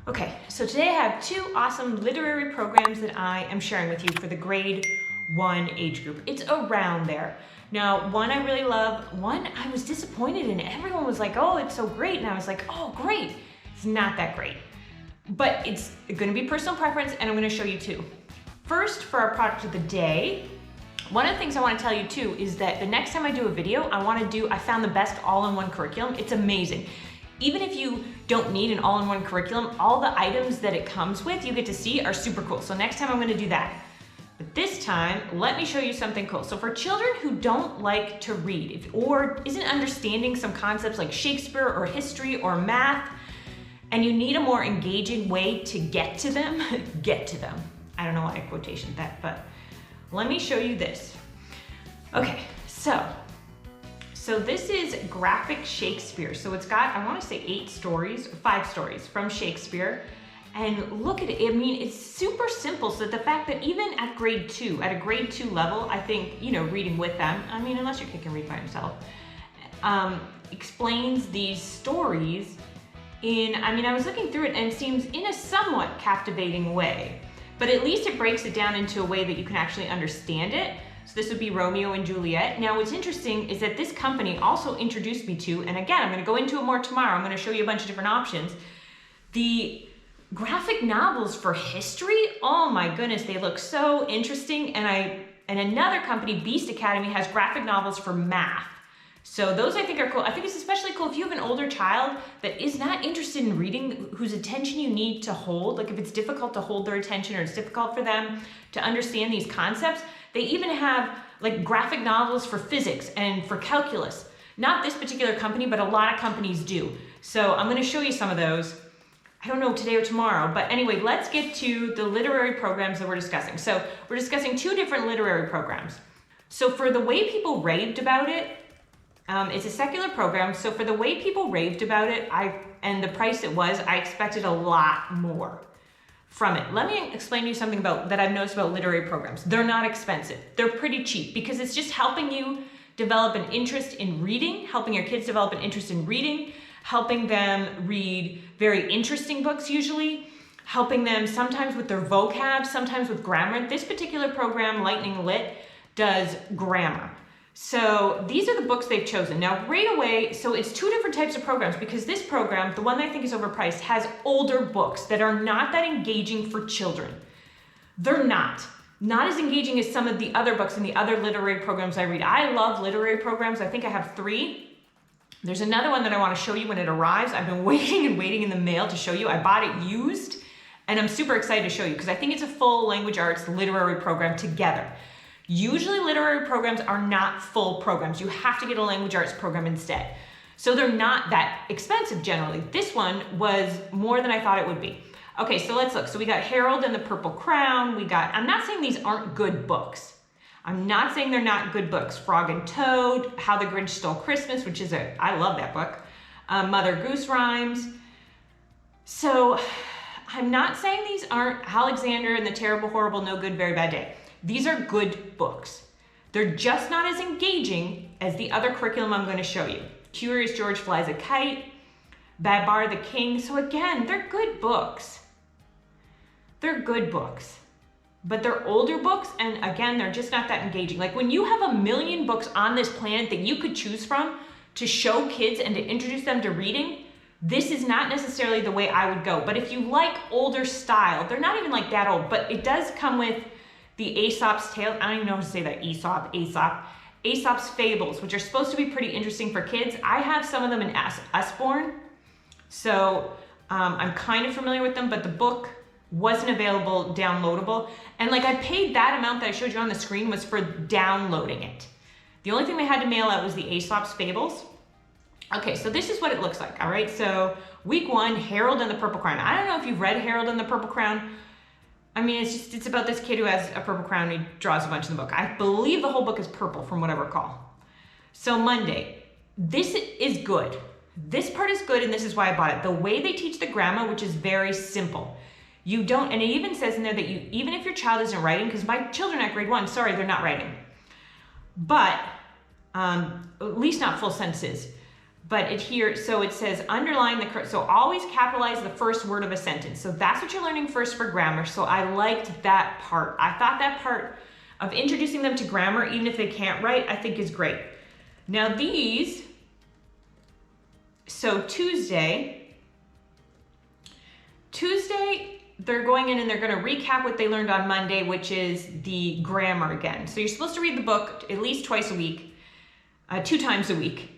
Okay, so today I have two awesome literary programs that I am sharing with you for the grade 1 age group. It's around there. Now, one I really love, one I was disappointed in. Everyone was like, oh, it's so great. And I was like, oh, great. It's not that great. But it's gonna be personal preference, and I'm gonna show you two. First, for our product of the day, one of the things I wanna tell you too is that the next time I do a video, I found the best all-in-one curriculum. It's amazing. Even if you don't need an all-in-one curriculum, all the items that it comes with, you get to see, are super cool. So next time I'm gonna do that. But this time, let me show you something cool. So for children who don't like to read, or isn't understanding some concepts like Shakespeare or history or math, and you need a more engaging way to get to them, I don't know why I quotationed that, but let me show you this. Okay, so this is graphic Shakespeare. So it's got, I want to say 5 stories from Shakespeare. And look at it, I mean, it's super simple. So the fact that even at a grade 2 level, I think, reading with them, I mean, unless your kid can read by himself, explains these stories I was looking through it and it seems in a somewhat captivating way, but at least it breaks it down into a way that you can actually understand it. So this would be Romeo and Juliet. Now what's interesting is that this company also introduced me to, and again, I'm gonna go into it more tomorrow, I'm gonna show you a bunch of different options, the graphic novels for history. Oh my goodness, they look so interesting. And another company, Beast Academy, has graphic novels for math. So those I think are cool. I think it's especially cool if you have an older child that is not interested in reading, whose attention you need to hold, like if it's difficult to hold their attention or it's difficult for them to understand these concepts. They even have like graphic novels for physics and for calculus. Not this particular company, but a lot of companies do. So I'm gonna show you some of those. I don't know, today or tomorrow, but anyway, let's get to the literary programs that we're discussing. So we're discussing 2 different literary programs. So for The Way People Raved About It, it's a secular program. So for The Way People Raved About It, and the price it was, I expected a lot more from it. Let me explain to you something that I've noticed about literary programs. They're not expensive. They're pretty cheap because it's just helping you develop an interest in reading, helping your kids develop an interest in reading, helping them read very interesting books usually, helping them sometimes with their vocab, sometimes with grammar. This particular program, Lightening Lit, does grammar. So these are the books they've chosen. Now right away, so it's 2 different types of programs because this program, the one that I think is overpriced, has older books that are not that engaging for children. They're not as engaging as some of the other books and the other literary programs I read. I love literary programs. I think I have 3. There's another one that I want to show you when it arrives. I've been waiting in the mail to show you. I bought it used and I'm super excited to show you because I think it's a full language arts literary program together. Usually literary programs are not full programs. You have to get a language arts program instead. So they're not that expensive generally. This one was more than I thought it would be. Okay, so let's look. So we got Harold and the Purple Crown. I'm not saying these aren't good books. I'm not saying they're not good books. Frog and Toad, How the Grinch Stole Christmas, which is I love that book. Mother Goose Rhymes. So I'm not saying these aren't Alexander and the Terrible, Horrible, No Good, Very Bad Day. These are good books. They're just not as engaging as the other curriculum I'm going to show you. Curious George Flies a Kite, Babar the King. So again, they're good books. They're good books. But they're older books, and again, they're just not that engaging. Like when you have a million books on this planet that you could choose from to show kids and to introduce them to reading, this is not necessarily the way I would go. But if you like older style, they're not even like that old, but it does come with the Aesop's Tale, I don't even know how to say that, Aesop's Fables, which are supposed to be pretty interesting for kids. I have some of them in Usborne, so I'm kind of familiar with them, but the book wasn't available downloadable. And like I paid that amount that I showed you on the screen was for downloading it. The only thing they had to mail out was the Aesop's Fables. Okay, so this is what it looks like, all right? So week 1, Harold and the Purple Crown. I don't know if you've read Harold and the Purple Crown. I mean, it's about this kid who has a purple crown and he draws a bunch in the book. I believe the whole book is purple from what I recall. So Monday, this is good. This part is good and this is why I bought it. The way they teach the grammar, which is very simple. You don't, and it even says in there that even if your child isn't writing, because my children at grade 1, sorry, they're not writing. But, at least not full sentences. but so it says underline so always capitalize the first word of a sentence. So that's what you're learning first for grammar. So I liked that part. I thought that part of introducing them to grammar, even if they can't write, I think is great. Now so Tuesday, they're going in and they're going to recap what they learned on Monday, which is the grammar again. So you're supposed to read the book at least twice a week, 2 times a week.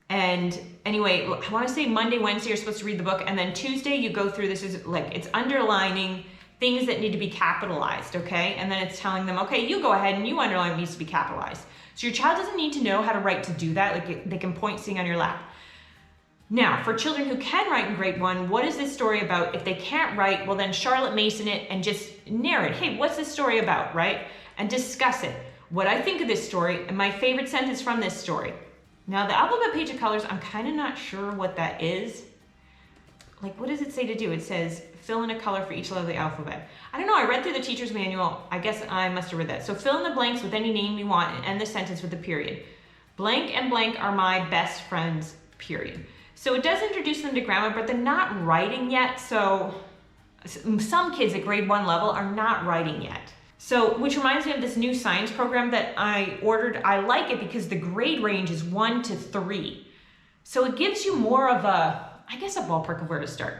And anyway, I want to say Monday, Wednesday, you're supposed to read the book. And then Tuesday, you go through this, is like, it's underlining things that need to be capitalized, okay? And then it's telling them, okay, you go ahead and you underline what needs to be capitalized. So your child doesn't need to know how to write to do that. Like they can point sitting on your lap. Now, for children who can write in grade 1, what is this story about? If they can't write, well then Charlotte Mason it and just narrate, hey, what's this story about, right? And discuss it. What I think of this story and my favorite sentence from this story. Now the alphabet page of colors, I'm kind of not sure what that is. Like, what does it say to do? It says, fill in a color for each letter of the alphabet. I don't know, I read through the teacher's manual. I guess I must have read that. So fill in the blanks with any name you want and end the sentence with a period. Blank and blank are my best friends, period. So it does introduce them to grammar, but they're not writing yet. So some kids at grade 1 level are not writing yet. So, which reminds me of this new science program that I ordered. I like it because the grade range is 1 to 3. So it gives you more of a ballpark of where to start.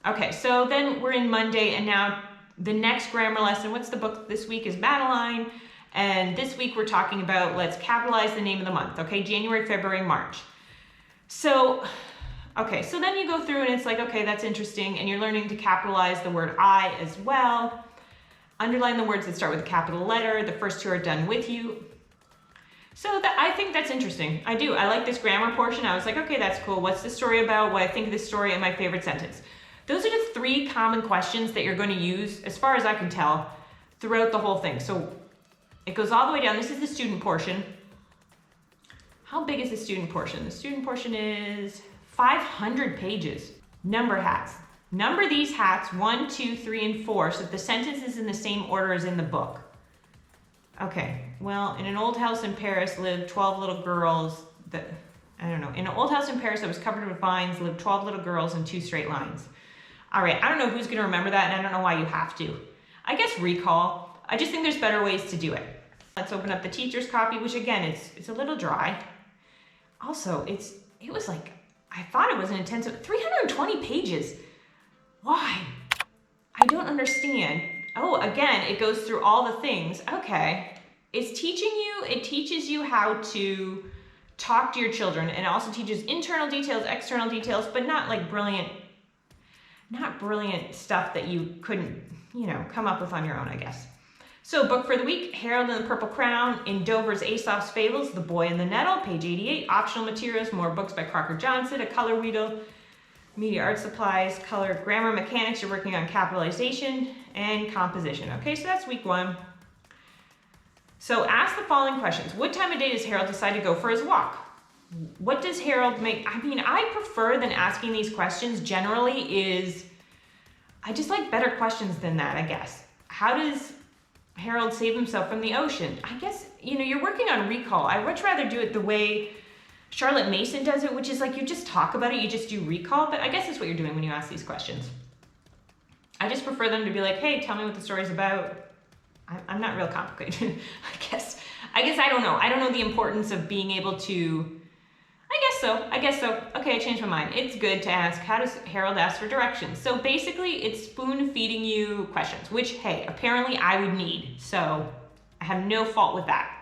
Okay, so then we're in Monday, and now the next grammar lesson, what's the book this week, is Madeline. And this week we're talking about, let's capitalize the name of the month, okay? January, February, March. So, okay, so then you go through and it's like, okay, that's interesting. And you're learning to capitalize the word I as well. Underline the words that start with a capital letter. The first 2 are done with you. So I think that's interesting. I do. I like this grammar portion. I was like, okay, that's cool. What's the story about? What I think of this story and my favorite sentence. Those are the 3 common questions that you're going to use, as far as I can tell, throughout the whole thing. So it goes all the way down. This is the student portion. How big is the student portion? The student portion is 500 pages. Number hats. Number these hats 1, 2, 3, and 4 so that the sentence is in the same order as in the book. Okay, well, in an old house in Paris lived 12 little girls in an old house in Paris that was covered with vines lived 12 little girls in 2 straight lines. All right, I don't know who's gonna remember that, and I don't know why you have to. I guess recall. I just think there's better ways to do it. Let's open up the teacher's copy, which again, it's a little dry. Also, it was like, I thought it was an intensive, 320 pages. Why? I don't understand. Oh, again, it goes through all the things. Okay. It teaches you how to talk to your children, and it also teaches internal details, external details, but not like brilliant stuff that you couldn't, come up with on your own, I guess. So book for the week, Harold and the Purple Crayon, in Dover's Aesop's Fables, The Boy and the Nettle, page 88, optional materials, more books by Crocker Johnson, a color wheel, media art supplies, color, grammar mechanics, you're working on capitalization and composition. Okay, so that's week 1. So ask the following questions. What time of day does Harold decide to go for his walk? What does Harold make? I prefer than asking these questions generally I just like better questions than that, I guess. How does Harold save himself from the ocean? I guess, you're working on recall. I'd much rather do it the way Charlotte Mason does it, which is like you just talk about it, you just do recall, but I guess that's what you're doing when you ask these questions. I just prefer them to be like, hey, tell me what the story's about. I'm not real complicated, I guess I don't know. I don't know the importance of being able to, I guess so. Okay, I changed my mind. It's good to ask, how does Harold ask for directions? So basically it's spoon feeding you questions, which, hey, apparently I would need. So I have no fault with that.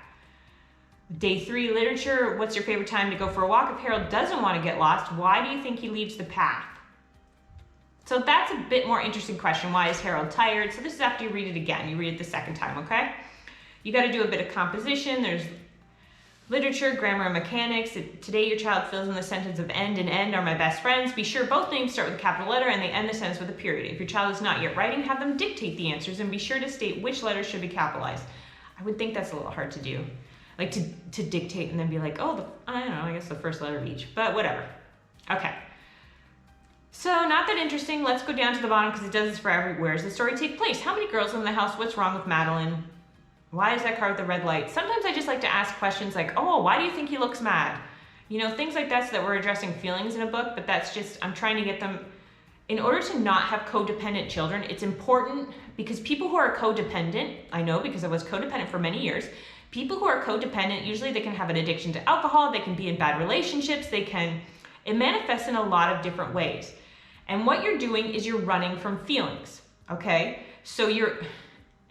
Day 3, literature. What's your favorite time to go for a walk? If Harold doesn't want to get lost, why do you think he leaves the path? So that's a bit more interesting question. Why is Harold tired? So this is after you read it again. You read it the second time, okay? You got to do a bit of composition. There's literature, grammar, and mechanics. Today your child fills in the sentence of and are my best friends. Be sure both names start with a capital letter and they end the sentence with a period. If your child is not yet writing, have them dictate the answers and be sure to state which letters should be capitalized. I would think that's a little hard to do. Like to dictate and then be like, oh, I don't know, I guess the first letter of each, but whatever. Okay. So not that interesting. Let's go down to the bottom because it does this for where does the story take place? How many girls live in the house? What's wrong with Madeline? Why is that car with the red light? Sometimes I just like to ask questions like, oh, why do you think he looks mad? things like that, so that we're addressing feelings in a book, but that's just, I'm trying to get them, in order to not have codependent children, it's important because people who are codependent, I know because I was codependent for many years, people who are codependent, usually they can have an addiction to alcohol, they can be in bad relationships, it manifests in a lot of different ways. And what you're doing is you're running from feelings, okay?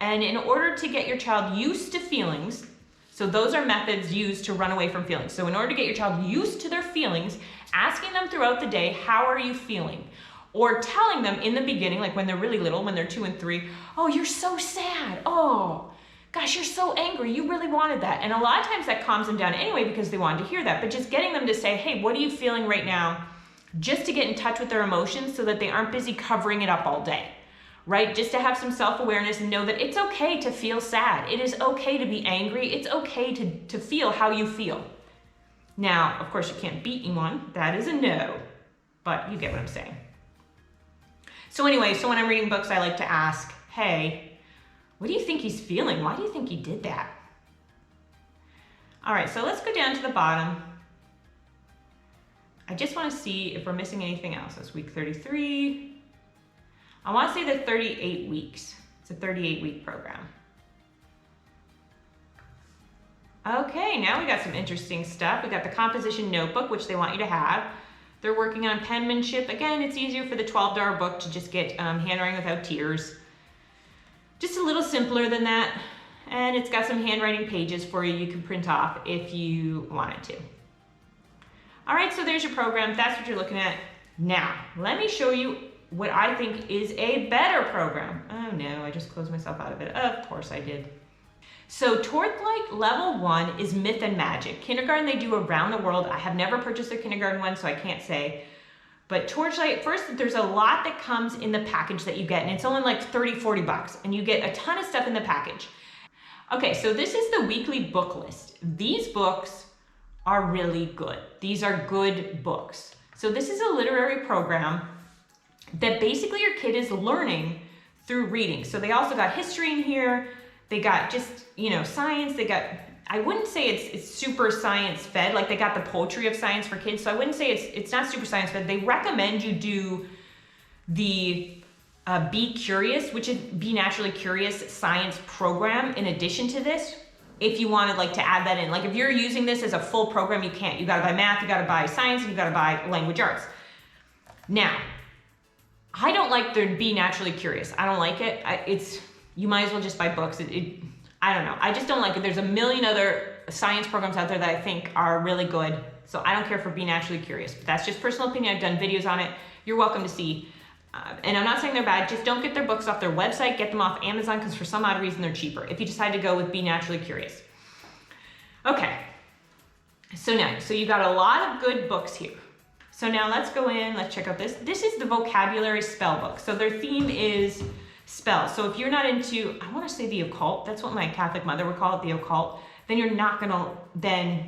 And in order to get your child used to feelings, so those are methods used to run away from feelings. So in order to get your child used to their feelings, asking them throughout the day, how are you feeling? Or telling them in the beginning, like when they're really little, when they're 2 and 3, oh, you're so sad. Oh, gosh, you're so angry. You really wanted that. And a lot of times that calms them down anyway because they wanted to hear that. But just getting them to say, hey, what are you feeling right now? Just to get in touch with their emotions so that they aren't busy covering it up all day, right? Just to have some self-awareness and know that it's okay to feel sad. It is okay to be angry. It's okay to feel how you feel. Now, of course, you can't beat anyone. That is a no, but you get what I'm saying. So anyway, so when I'm reading books, I like to ask, hey, what do you think he's feeling? Why do you think he did that? All right, so let's go down to the bottom. I just want to see if we're missing anything else. That's week 33. I want to say the 38 weeks. It's a 38-week program. Okay, now we got some interesting stuff. We got the composition notebook, which they want you to have. They're working on penmanship. Again, it's easier for the $12 book to just get handwriting without tears. Just a little simpler than that. And it's got some handwriting pages for you can print off if you wanted to. All right, so there's your program. That's what you're looking at. Now, let me show you what I think is a better program. Oh no, I just closed myself out of it. Of course I did. So Torchlight Level 1 is Myth and Magic. Kindergarten they do around the world. I have never purchased their kindergarten one, so I can't say. But Torchlight, first, there's a lot that comes in the package that you get, and it's only like 30, 40 bucks, and you get a ton of stuff in the package. Okay, so this is the weekly book list. These books are really good. These are good books. So this is a literary program that basically your kid is learning through reading. So they also got history in here. They got just, science. They got, I wouldn't say it's super science fed, like they got the poetry of science for kids. So I wouldn't say it's not super science fed. They recommend you do the Be Curious, which is Be Naturally Curious science program in addition to this. If you wanted to add that in, like if you're using this as a full program, you can't. You gotta buy math, you gotta buy science, and you gotta buy language arts. Now, I don't like the Be Naturally Curious. I don't like it. You might as well just buy books. I don't know. I just don't like it. There's a million other science programs out there that I think are really good. So I don't care for Be Naturally Curious. But that's just personal opinion. I've done videos on it. You're welcome to see. And I'm not saying they're bad. Just don't get their books off their website. Get them off Amazon because for some odd reason they're cheaper if you decide to go with Be Naturally Curious. Okay. So you got a lot of good books here. So now let's go in. Let's check out this. This is the vocabulary spell book. So their theme is spells. So if you're not into, I want to say the occult, that's what my Catholic mother would call it, the occult, then you're not going to,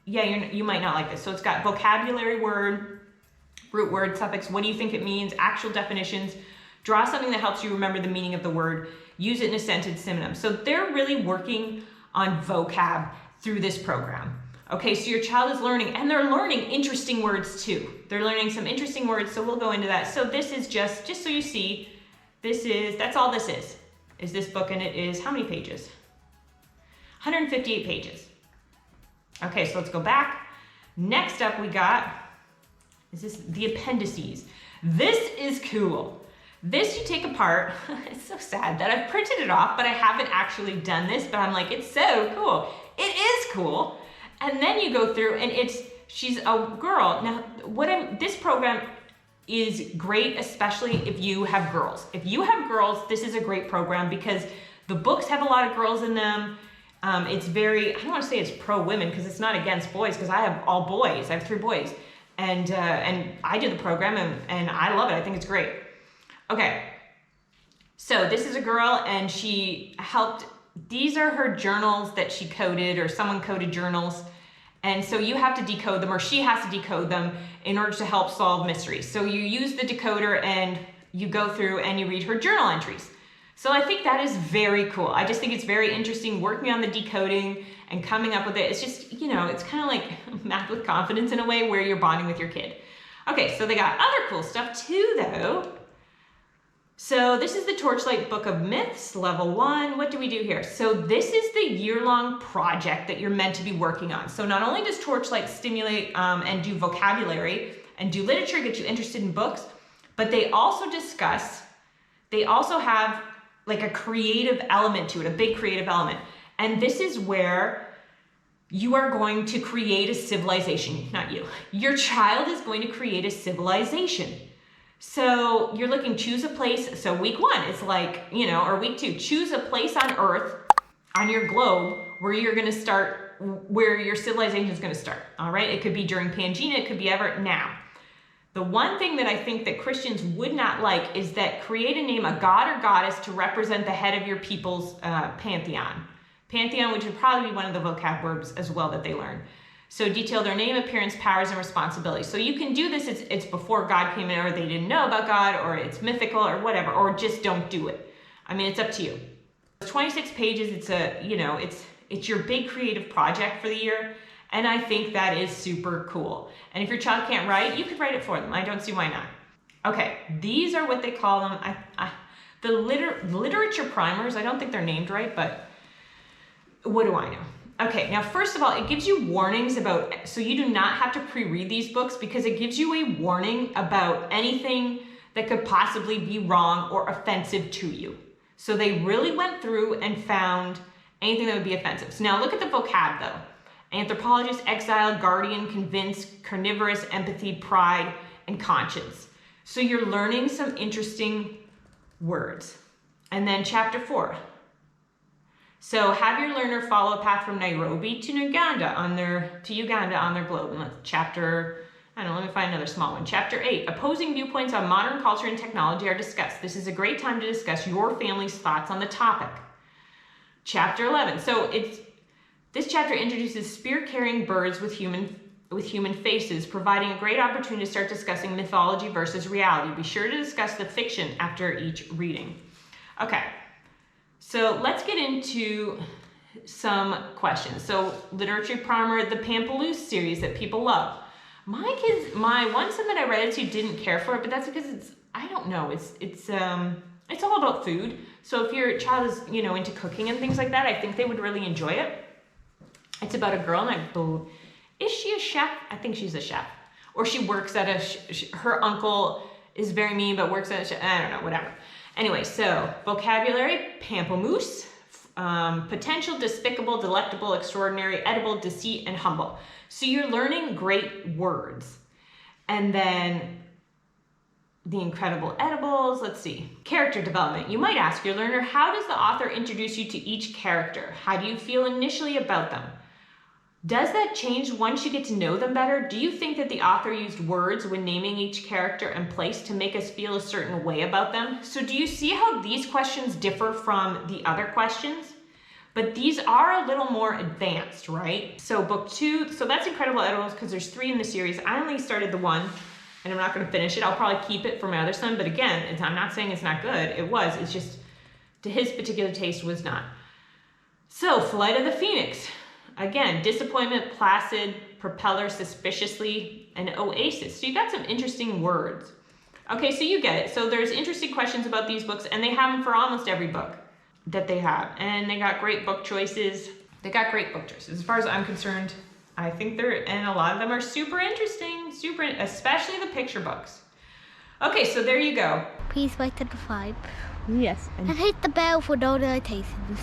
you might not like this. So it's got vocabulary word, root word, suffix, what do you think it means, actual definitions, draw something that helps you remember the meaning of the word, use it in a sentence synonym. So they're really working on vocab through this program. Okay, so your child is learning, and they're learning interesting words too. They're learning some interesting words, so we'll go into that. So this is just so you see, that's all this is this book, and it is how many pages? 158 pages. Okay, so let's go back. Next up we got, the appendices. This is cool. This you take apart. It's so sad that I've printed it off, but I haven't actually done this, but I'm like, it's so cool. It is cool. And then you go through, and she's a girl. Now, this program is great, especially if you have girls. If you have girls, this is a great program because the books have a lot of girls in them. It's very, I don't want to say it's pro-women because it's not against boys, because I have all boys. I have 3 boys. And I did the program, and I love it. I think it's great. Okay, so this is a girl, and she helped, these are her journals that she coded, or someone coded journals. And so you have to decode them, or she has to decode them in order to help solve mysteries. So you use the decoder and you go through and you read her journal entries. So I think that is very cool. I just think it's very interesting working on the decoding and coming up with it. It's just, you know, it's kind of like math with confidence in a way where you're bonding with your kid. Okay, so they got other cool stuff too though. So this is the Torchlight Book of Myths, level 1. What do we do here? So this is the year-long project that you're meant to be working on. So not only does Torchlight stimulate and do vocabulary and do literature, get you interested in books, but they also have like a creative element to it, a big creative element. And this is where you are going to create a civilization, not you. Your child is going to create a civilization. So you're looking, choose a place. So week 1 is like, you know, or week 2, choose a place on Earth, on your globe, where you're gonna start, where your civilization is gonna start, all right? It could be during Pangea, it could be ever now. The one thing that I think that Christians would not like is that create a name, a god or goddess, to represent the head of your people's pantheon. Pantheon, which would probably be one of the vocab verbs as well that they learn. So detail their name, appearance, powers, and responsibilities. So you can do this, it's before God came in, or they didn't know about God, or it's mythical, or whatever, or just don't do it. I mean, it's up to you. It's 26 pages, it's a, you know, it's your big creative project for the year, and I think that is super cool. And if your child can't write, you could write it for them. I don't see why not. Okay, these are what they call them. The literature primers, I don't think they're named right, but what do I know? Okay, now first of all, it gives you warnings about, so you do not have to pre-read these books because it gives you a warning about anything that could possibly be wrong or offensive to you. So they really went through and found anything that would be offensive. So now look at the vocab though. Anthropologist, exile, guardian, convince, carnivorous, empathy, pride, and conscience. So you're learning some interesting words. And then chapter 4. So have your learner follow a path from Nairobi to Uganda on their globe. And chapter, I don't know, let me find another small one. Chapter 8, opposing viewpoints on modern culture and technology are discussed. This is a great time to discuss your family's thoughts on the topic. Chapter 11, so this chapter introduces spear-carrying birds with human faces, providing a great opportunity to start discussing mythology versus reality. Be sure to discuss the fiction after each reading. Okay. So let's get into some questions. So literature primer, the Pampaloosa series that people love. My kids, my one son that I read it to didn't care for it, but that's because it's, I don't know, it's all about food. So if your child is, you know, into cooking and things like that, I think they would really enjoy it. It's about a girl, and is she a chef? I think she's a chef. Or she works at her uncle is very mean, but works at I don't know, whatever. Anyway, so vocabulary, pamplemousse, potential, despicable, delectable, extraordinary, edible, deceit, and humble. So you're learning great words. And then the incredible edibles, let's see. Character development. You might ask your learner, how does the author introduce you to each character? How do you feel initially about them? Does that change once you get to know them better? Do you think that the author used words when naming each character and place to make us feel a certain way about them? So do you see how these questions differ from the other questions? But these are a little more advanced, right? So book 2, so that's Incredible Edibles because there's 3 in the series. I only started the 1 and I'm not gonna finish it. I'll probably keep it for my other son, but again, I'm not saying it's not good. It's just to his particular taste was not. So Flight of the Phoenix. Again, disappointment, placid, propeller, suspiciously, and oasis. So you got some interesting words. Okay, so you get it. So there's interesting questions about these books, and they have them for almost every book that they have. And they got great book choices. As far as I'm concerned, I think and a lot of them are super interesting, especially the picture books. Okay, so there you go. Please like and subscribe. Yes. And hit the bell for notifications.